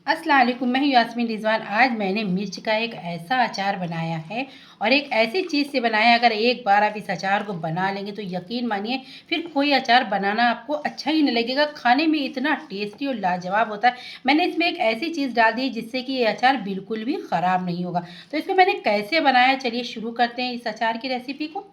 अस्सलाम वालेकुम, मैं हूँ यास्मीन रिजवान। आज मैंने मिर्च का एक ऐसा अचार बनाया है और एक ऐसी चीज़ से बनाया है, अगर एक बार आप इस अचार को बना लेंगे तो यकीन मानिए फिर कोई अचार बनाना आपको अच्छा ही नहीं लगेगा। खाने में इतना टेस्टी और लाजवाब होता है। मैंने इसमें एक ऐसी चीज़ डाल दी है जिससे कि ये अचार बिल्कुल भी ख़राब नहीं होगा। तो इसको मैंने कैसे बनाया, चलिए शुरू करते हैं इस अचार की रेसिपी को।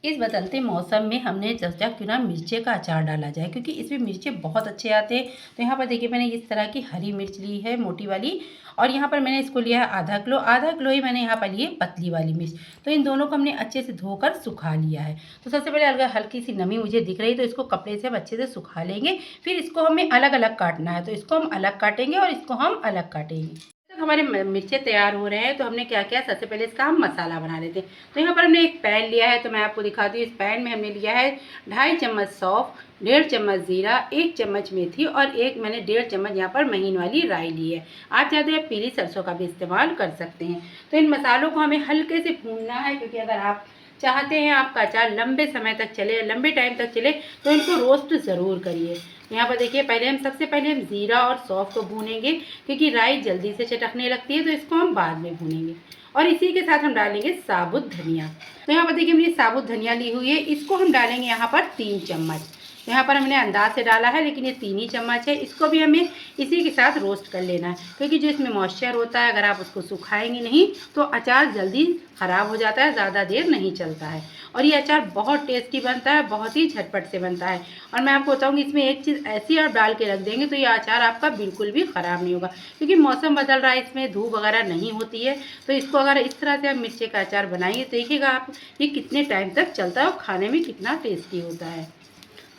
इस बदलते मौसम में हमने सोचा क्यों ना मिर्चे का अचार डाला जाए, क्योंकि इसमें मिर्चें बहुत अच्छे आते हैं। तो यहाँ पर देखिए मैंने इस तरह की हरी मिर्च ली है, मोटी वाली। और यहाँ पर मैंने इसको लिया है आधा किलो ही मैंने यहाँ पर लिए पतली वाली मिर्च। तो इन दोनों को हमने अच्छे से धोकर सुखा लिया है। तो सबसे पहले अगर हल्की सी नमी मुझे दिख रही तो इसको कपड़े से हम अच्छे से सुखा लेंगे। फिर इसको हमें अलग अलग काटना है, तो इसको हम अलग काटेंगे और इसको हम अलग काटेंगे। हमारे मिर्चें तैयार हो रहे हैं तो हमने क्या किया, सबसे पहले इसका हम मसाला बना लेते हैं। तो यहाँ पर हमने एक पैन लिया है, तो मैं आपको दिखाती हूँ। इस पैन में हमने लिया है 2.5 चम्मच सौंफ, 1.5 चम्मच जीरा, 1 चम्मच मेथी और एक मैंने 1.5 चम्मच यहाँ पर महीन वाली राई ली है। आप चाहते हैं पीली सरसों का भी इस्तेमाल कर सकते हैं। तो इन मसालों को हमें हल्के से भूनना है, क्योंकि अगर आप चाहते हैं आपका अचार लंबे समय तक चले, लंबे टाइम तक चले, तो इनको रोस्ट ज़रूर करिए। यहाँ पर देखिए सबसे पहले हम ज़ीरा और सौंफ को भूनेंगे, क्योंकि राई जल्दी से चटकने लगती है, तो इसको हम बाद में भूनेंगे। और इसी के साथ हम डालेंगे साबुत धनिया। तो यहाँ पर देखिए हमने साबुत धनिया ली हुई है, इसको हम डालेंगे यहाँ पर 3 चम्मच। यहाँ पर हमने अंदाज से डाला है, लेकिन ये 3 ही चम्मच है। इसको भी हमें इसी के साथ रोस्ट कर लेना है, क्योंकि जो इसमें मॉइस्चर होता है, अगर आप उसको सुखाएंगे नहीं तो अचार जल्दी ख़राब हो जाता है, ज़्यादा देर नहीं चलता है। और ये अचार बहुत टेस्टी बनता है, बहुत ही झटपट से बनता है। और मैं आपको बताऊँगी, इसमें एक चीज़ ऐसी आप डाल के रख देंगे तो ये अचार आपका बिल्कुल भी ख़राब नहीं होगा, क्योंकि मौसम बदल रहा है, इसमें धूप वगैरह नहीं होती है। तो इसको अगर इस तरह से आप मिर्ची का अचार बनाइए, देखिएगा आप ये कितने टाइम तक चलता है और खाने में कितना टेस्टी होता है।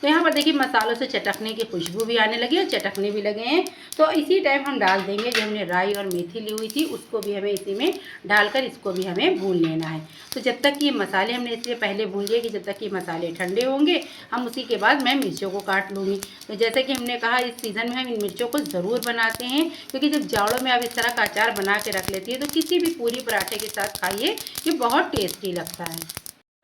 तो यहाँ पर देखिए मसालों से चटकने की खुशबू भी आने लगी और चटकने भी लगे हैं। तो इसी टाइम हम डाल देंगे जो हमने राई और मेथी ली हुई थी, उसको भी हमें इसी में डालकर इसको भी हमें भून लेना है। तो जब तक कि ये मसाले हमने इसलिए पहले भून लिए कि जब तक कि मसाले ठंडे होंगे, हम उसी के बाद मैं मिर्चों को काट लूँगी। तो जैसे कि हमने कहा, इस सीज़न में हम इन मिर्चों को ज़रूर बनाते हैं, क्योंकि जब जाड़ों में आप इस तरह का अचार बना के रख लेती है तो किसी भी पूरी पराठे के साथ खाइए, ये बहुत टेस्टी लगता है।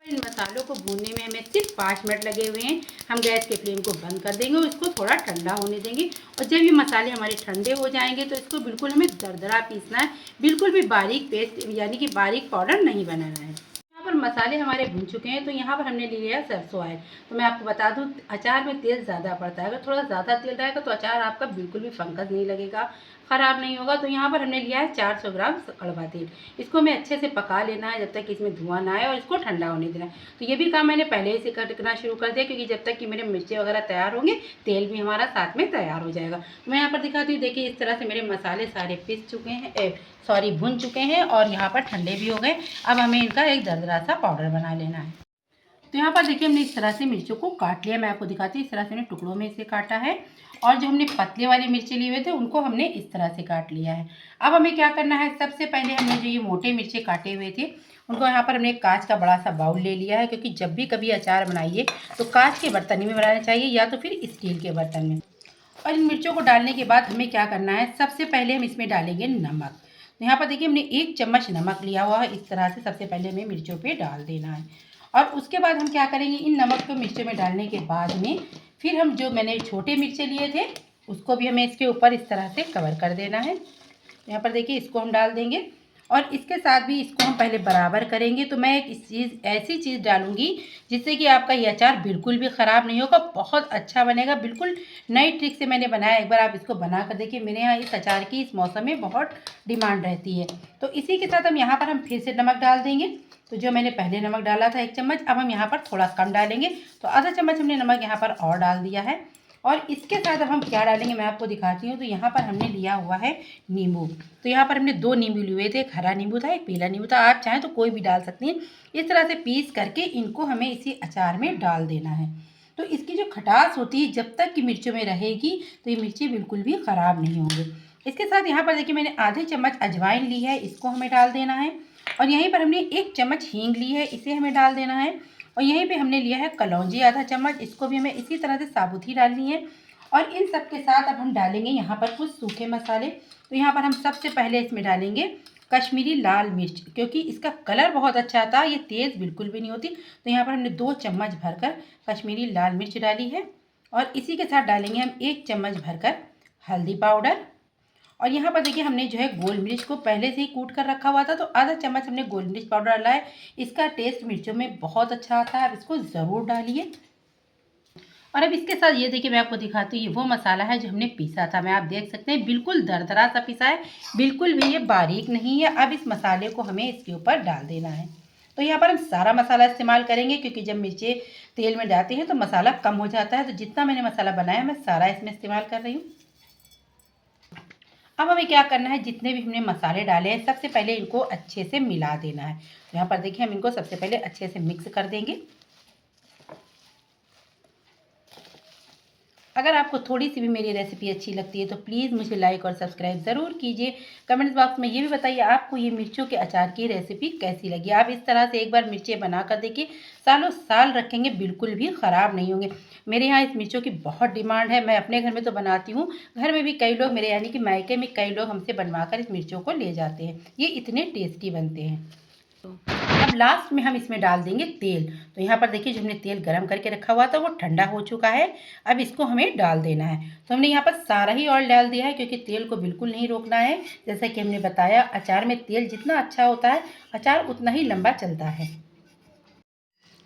इन मसालों को भूनने में हमें सिर्फ 5 मिनट लगे हुए हैं। हम गैस के फ्लेम को बंद कर देंगे और इसको थोड़ा ठंडा होने देंगे। और जब ये मसाले हमारे ठंडे हो जाएंगे तो इसको बिल्कुल हमें दरदरा पीसना है, बिल्कुल भी बारीक पेस्ट यानी कि बारीक पाउडर नहीं बनाना है। यहाँ पर मसाले हमारे भून चुके हैं, तो यहाँ पर हमने ले लिया है सरसों ऑयल। तो मैं आपको बता दूँ, अचार में तेल ज़्यादा पड़ता है। अगर थोड़ा ज़्यादा तेल रहेगा तो अचार आपका बिल्कुल भी फंगस नहीं लगेगा, ख़राब नहीं होगा। तो यहाँ पर हमने लिया है 400 ग्राम कड़वा तेल। इसको हमें अच्छे से पका लेना है जब तक कि इसमें धुआं ना आए, और इसको ठंडा होने देना है। तो ये भी काम मैंने पहले ही से करना शुरू कर दिया, क्योंकि जब तक कि मेरे मिर्ची वगैरह तैयार होंगे, तेल भी हमारा साथ में तैयार हो जाएगा। तो मैं यहाँ पर दिखाती हूँ, देखिए इस तरह से मेरे मसाले सारे पिस चुके हैं, भुन चुके हैं और यहाँ पर ठंडे भी हो गए। अब हमें इनका एक दरदरा सा पाउडर बना लेना है। तो यहाँ पर देखिए हमने इस तरह से मिर्चों को काट लिया। मैं आपको दिखाती हूँ, इस तरह से हमने टुकड़ों में इसे काटा है। और जो हमने पतले वाले मिर्चे लिए हुए थे उनको हमने इस तरह से काट लिया है। अब हमें क्या करना है, सबसे पहले हमने जो ये मोटे मिर्चे काटे हुए थे उनको यहाँ पर हमने एक कांच का बड़ा सा बाउल ले लिया है, क्योंकि जब भी कभी अचार बनाइए तो कांच के बर्तन में बनाना चाहिए, या तो फिर स्टील के बर्तन में। और इन मिर्चों को डालने के बाद हमें क्या करना है, सबसे पहले हम इसमें डालेंगे नमक। तो यहाँ पर देखिए हमने 1 चम्मच नमक लिया हुआ है। इस तरह से सबसे पहले हमें मिर्चों पे डाल देना है। और उसके बाद हम क्या करेंगे, इन नमक को मिर्चों में डालने के बाद में फिर हम जो मैंने छोटे मिर्चे लिए थे उसको भी हमें इसके ऊपर इस तरह से कवर कर देना है। यहाँ पर देखिए इसको हम डाल देंगे और इसके साथ भी इसको हम पहले बराबर करेंगे। तो मैं एक ऐसी चीज़ डालूंगी जिससे कि आपका ये अचार बिल्कुल भी ख़राब नहीं होगा, बहुत अच्छा बनेगा। बिल्कुल नई ट्रिक से मैंने बनाया, एक बार आप इसको बना कर देखिए। मेरे यहाँ इस अचार की इस मौसम में बहुत डिमांड रहती है। तो इसी के साथ हम यहाँ पर हम फिर से नमक डाल देंगे। तो जो मैंने पहले नमक डाला था 1 चम्मच, अब हम यहाँ पर थोड़ा कम डालेंगे, तो आधा चम्मच हमने नमक यहाँ पर और डाल दिया है। और इसके साथ अब हम क्या डालेंगे मैं आपको दिखाती हूँ। तो यहाँ पर हमने लिया हुआ है नींबू। तो यहाँ पर हमने 2 नींबू लिए हुए थे, एक हरा नींबू था, एक पीला नींबू था। आप चाहें तो कोई भी डाल सकती हैं। इस तरह से पीस करके इनको हमें इसी अचार में डाल देना है। तो इसकी जो खटास होती है जब तक कि मिर्चों में रहेगी तो ये मिर्ची बिल्कुल भी ख़राब नहीं होंगी। इसके साथ यहाँ पर देखिए मैंने आधे चम्मच अजवाइन ली है, इसको हमें डाल देना है। और यहीं पर हमने 1 चम्मच हींग ली है, इसे हमें डाल देना है। और यहीं पे हमने लिया है कलौंजी आधा चम्मच, इसको भी हमें इसी तरह से साबुत ही डालनी है। और इन सब के साथ अब हम डालेंगे यहाँ पर कुछ सूखे मसाले। तो यहाँ पर हम सबसे पहले इसमें डालेंगे कश्मीरी लाल मिर्च, क्योंकि इसका कलर बहुत अच्छा आता है, ये तेज़ बिल्कुल भी नहीं होती। तो यहाँ पर हमने 2 चम्मच भरकर कश्मीरी लाल मिर्च डाली है। और इसी के साथ डालेंगे हम 1 चम्मच भरकर हल्दी पाउडर, और यहाँ पर देखिए हमने जो है गोल मिर्च को पहले से ही कूट कर रखा हुआ था, तो आधा चम्मच हमने गोल मिर्च पाउडर डाला है। इसका टेस्ट मिर्चों में बहुत अच्छा आता है, आप इसको ज़रूर डालिए। और अब इसके साथ ये देखिए मैं आपको दिखाती हूँ, ये वो मसाला है जो हमने पीसा था। मैं आप देख सकते हैं बिल्कुल दरदरा सा पीसा है, बिल्कुल भी ये बारीक नहीं है। अब इस मसाले को हमें इसके ऊपर डाल देना है। तो यहाँ पर हम सारा मसाला इस्तेमाल करेंगे, क्योंकि जब मिर्चें तेल में डालते हैं तो मसाला कम हो जाता है। तो जितना मैंने मसाला बनाया मैं सारा इसमें इस्तेमाल कर रही हूँ। अब हमें क्या करना है, जितने भी हमने मसाले डाले हैं सबसे पहले इनको अच्छे से मिला देना है। तो यहाँ पर देखिए हम इनको सबसे पहले अच्छे से मिक्स कर देंगे। अगर आपको थोड़ी सी भी मेरी रेसिपी अच्छी लगती है तो प्लीज़ मुझे लाइक और सब्सक्राइब ज़रूर कीजिए। कमेंट्स बॉक्स में ये भी बताइए आपको ये मिर्चों के अचार की रेसिपी कैसी लगी। आप इस तरह से एक बार मिर्चें बना कर देखिए, सालों साल रखेंगे, बिल्कुल भी ख़राब नहीं होंगे। मेरे यहाँ इस मिर्चों की बहुत डिमांड है, मैं अपने घर में तो बनाती हूँ, घर में भी कई लोग, मेरे यानी कि मायके में कई लोग हमसे बनवा कर इस मिर्चों को ले जाते हैं। ये इतने टेस्टी बनते हैं। अब लास्ट में हम इसमें डाल देंगे तेल। तो यहाँ पर देखिए जो हमने तेल गरम करके रखा हुआ था वो ठंडा हो चुका है। अब इसको हमें डाल देना है। तो हमने यहाँ पर सारा ही ऑयल डाल दिया है, क्योंकि तेल को बिल्कुल नहीं रोकना है। जैसा कि हमने बताया, अचार में तेल जितना अच्छा होता है अचार उतना ही लंबा चलता है।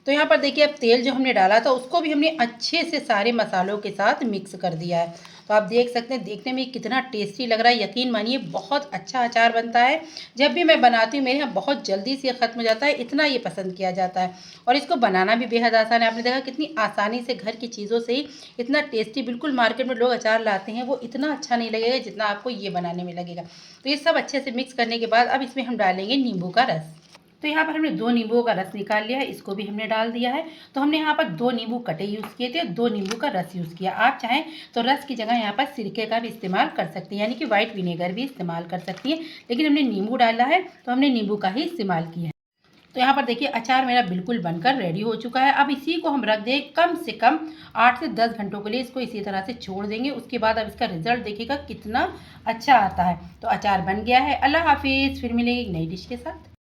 तो यहाँ पर देखिए अब तेल जो हमने डाला था उसको भी हमने अच्छे से सारे मसालों के साथ मिक्स कर दिया है। तो आप देख सकते हैं देखने में कितना टेस्टी लग रहा है। यकीन मानिए बहुत अच्छा अचार बनता है। जब भी मैं बनाती हूँ मेरे यहाँ बहुत जल्दी से ख़त्म हो जाता है, इतना ये पसंद किया जाता है। और इसको बनाना भी बेहद आसान है। आपने देखा कितनी आसानी से घर की चीज़ों से ही इतना टेस्टी, बिल्कुल मार्केट में लोग अचार लाते हैं वो इतना अच्छा नहीं लगेगा जितना आपको ये बनाने में लगेगा। तो ये सब अच्छे से मिक्स करने के बाद अब इसमें हम डालेंगे नींबू का रस। तो यहाँ पर हमने 2 नींबुओं का रस निकाल लिया है, इसको भी हमने डाल दिया है। तो हमने यहाँ पर 2 नींबू कटे यूज़ किए थे, 2 नींबू का रस यूज़ किया। आप चाहें तो रस की जगह यहाँ पर सिरके का भी इस्तेमाल कर सकती हैं, यानी कि व्हाइट विनेगर भी इस्तेमाल कर सकती हैं, लेकिन हमने नींबू डाला है तो हमने नींबू का ही इस्तेमाल किया है। तो यहाँ पर देखिए अचार मेरा बिल्कुल बनकर रेडी हो चुका है। अब इसी को हम रख दें कम से कम 8 से 10 घंटों के लिए, इसको इसी तरह से छोड़ देंगे। उसके बाद अब इसका रिजल्ट देखिएगा कितना अच्छा आता है। तो अचार बन गया है। अल्लाह हाफिज़, फिर मिलेंगे एक नई डिश के साथ।